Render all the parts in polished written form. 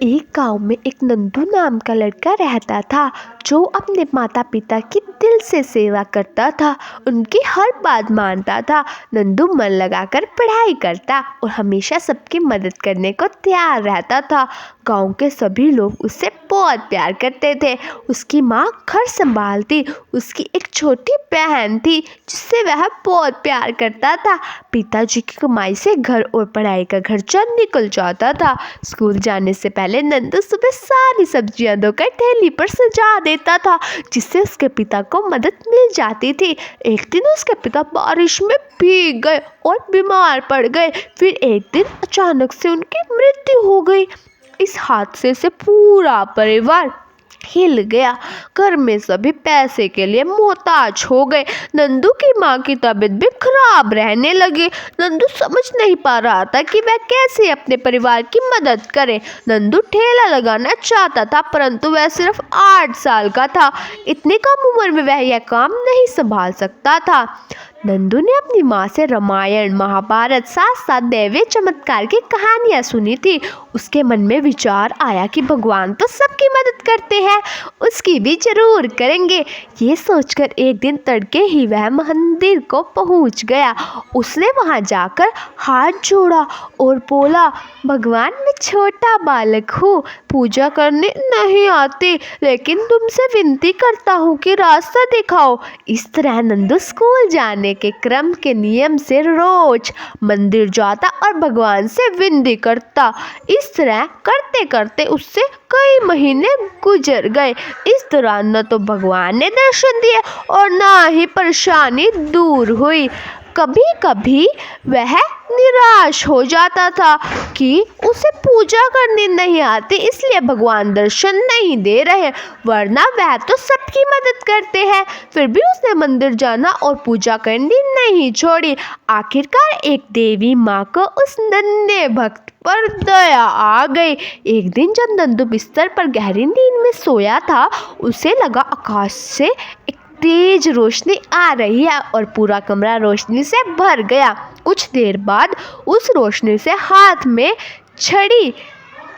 एक गांव में एक नंदू नाम का लड़का रहता था जो अपने माता पिता की दिल से सेवा करता था। उनकी हर बात मानता था। नंदू मन लगाकर पढ़ाई करता और हमेशा सबकी मदद करने को तैयार रहता था। गांव के सभी लोग उससे बहुत प्यार करते थे। उसकी माँ घर संभालती। उसकी एक छोटी बहन थी जिससे वह बहुत प्यार करता था। पिताजी की कमाई से घर और पढ़ाई का खर्चा निकल जाता था। स्कूल जाने से पहले नंदू सुबह सारी सब्जियां धोकर ठेली पर सजा देता था जिससे उसके पिता को मदद मिल जाती थी। एक दिन उसके पिता बारिश में भीग गए और बीमार पड़ गए। फिर एक दिन अचानक से उनकी मृत्यु हो गई। इस हादसे से पूरा परिवार हिल गया। घर में सभी पैसे के लिए मोहताज हो गए। नंदू की माँ की तबीयत भी खराब रहने लगी। नंदू समझ नहीं पा रहा था कि वह कैसे अपने परिवार की मदद करे। नंदू ठेला लगाना चाहता था परंतु वह सिर्फ 8 साल का था। इतनी कम उम्र में वह यह काम नहीं संभाल सकता था। नंदू ने अपनी माँ से रामायण महाभारत साथ साथ दैवीय चमत्कार की कहानियाँ सुनी थी। उसके मन में विचार आया कि भगवान तो सबकी मदद करते हैं, उसकी भी जरूर करेंगे। ये सोचकर एक दिन तड़के ही वह मंदिर को पहुंच गया। उसने वहां जाकर हाथ जोड़ा और बोला, भगवान मैं छोटा बालक हूँ, पूजा करने नहीं आती, लेकिन तुमसे विनती करता हूँ कि रास्ता दिखाओ। इस तरह नंदू स्कूल जाने के क्रम के नियम से रोज मंदिर जाता और भगवान से विनती करता। इस तरह करते करते उससे कई महीने गुजर गए। इस दौरान न तो भगवान ने दर्शन दिए और न ही परेशानी दूर हुई। कभी कभी वह निराश हो जाता था कि उसे पूजा करनी नहीं आती, इसलिए भगवान दर्शन नहीं दे रहे, वरना वह तो सबकी मदद करते हैं। फिर भी उसने मंदिर जाना और पूजा करनी नहीं छोड़ी। आखिरकार एक देवी माँ को उस नन्हे भक्त पर दया आ गई। एक दिन जब नंदू बिस्तर पर गहरी नींद में सोया था, उसे लगा आकाश से एक तेज रोशनी आ रही है और पूरा कमरा रोशनी से भर गया। कुछ देर बाद उस रोशनी से हाथ में छड़ी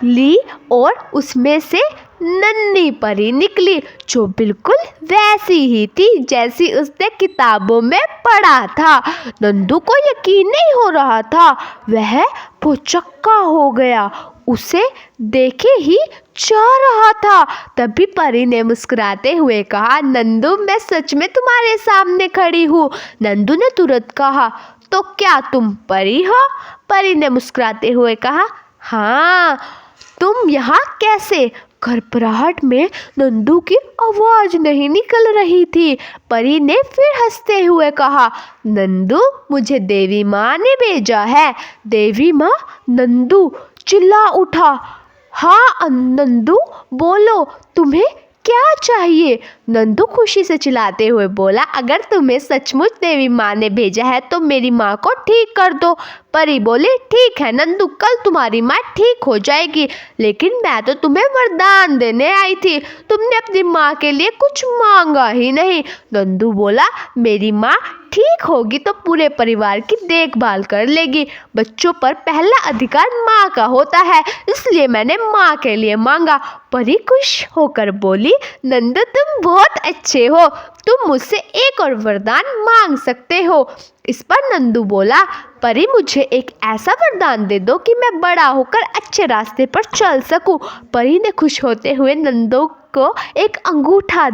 ली और उसमें से नन्ही परी निकली जो बिल्कुल वैसी ही थी जैसी उसने किताबों में पढ़ा था। नंदू को यकीन नहीं हो रहा था, वह भौचक्का हो गया, उसे देखे ही जा रहा था। तभी परी ने मुस्कुराते हुए कहा, नंदू मैं सच में तुम्हारे सामने खड़ी हूँ। नंदू ने तुरंत कहा, तो क्या तुम परी हो? परी ने मुस्कुराते हुए कहा, हाँ, तुम यहाँ कैसे? घबराहट में नंदू की आवाज नहीं निकल रही थी। परी ने फिर हंसते हुए कहा, नंदू मुझे देवी माँ ने भेजा है। देवी माँ? नंदू चिल्ला उठा। हाँ नंदू बोलो, तुम्हें क्या चाहिए? नंदू खुशी से चिल्लाते हुए बोला, अगर तुम्हें सचमुच देवी माँ ने भेजा है तो मेरी माँ को ठीक कर दो। परी बोली, ठीक है नंदू, कल तुम्हारी माँ ठीक हो जाएगी, लेकिन मैं तो तुम्हें वरदान देने आई थी, तुमने अपनी माँ के लिए कुछ मांगा ही नहीं। नंदू बोला, मेरी माँ ठीक होगी तो पूरे परिवार की देखभाल कर लेगी। बच्चों पर पहला अधिकार माँ का होता है, इसलिए मैंने माँ के लिए मांगा। परी खुश होकर बोली, नंदू तुम बहुत अच्छे हो, तुम मुझसे एक और वरदान मांग सकते हो। इस पर नंदू बोला, परी मुझे एक ऐसा वरदान दे दो कि मैं बड़ा होकर अच्छे रास्ते पर चल सकूं। परी ने खुश होते हुए नंदू को एक अंगूठा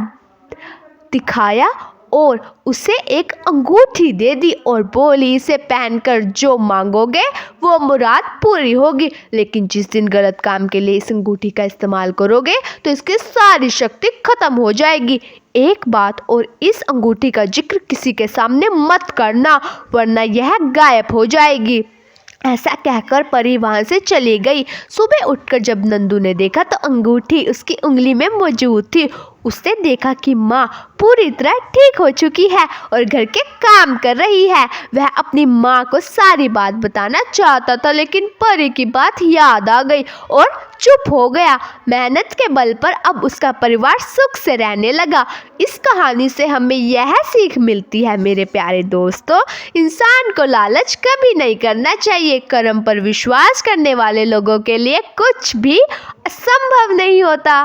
दिखाया और उसे एक अंगूठी दे दी और बोली, इसे पहनकर जो मांगोगे वो मुराद पूरी होगी, लेकिन जिस दिन गलत काम के लिए इस अंगूठी का इस्तेमाल करोगे तो इसकी सारी शक्ति खत्म हो जाएगी। एक बात और, इस अंगूठी का जिक्र किसी के सामने मत करना वरना यह गायब हो जाएगी। ऐसा कहकर परी वहां से चली गई। सुबह उठकर जब नंदू ने देखा तो अंगूठी उसकी उंगली में मौजूद थी। उसने देखा कि माँ पूरी तरह ठीक हो चुकी है और घर के काम कर रही है। वह अपनी माँ को सारी बात बताना चाहता था, लेकिन परी की बात याद आ गई और चुप हो गया। मेहनत के बल पर अब उसका परिवार सुख से रहने लगा। इस कहानी से हमें यह सीख मिलती है मेरे प्यारे दोस्तों, इंसान को लालच कभी नहीं करना चाहिए। कर्म पर विश्वास करने वाले लोगों के लिए कुछ भी असंभव नहीं होता।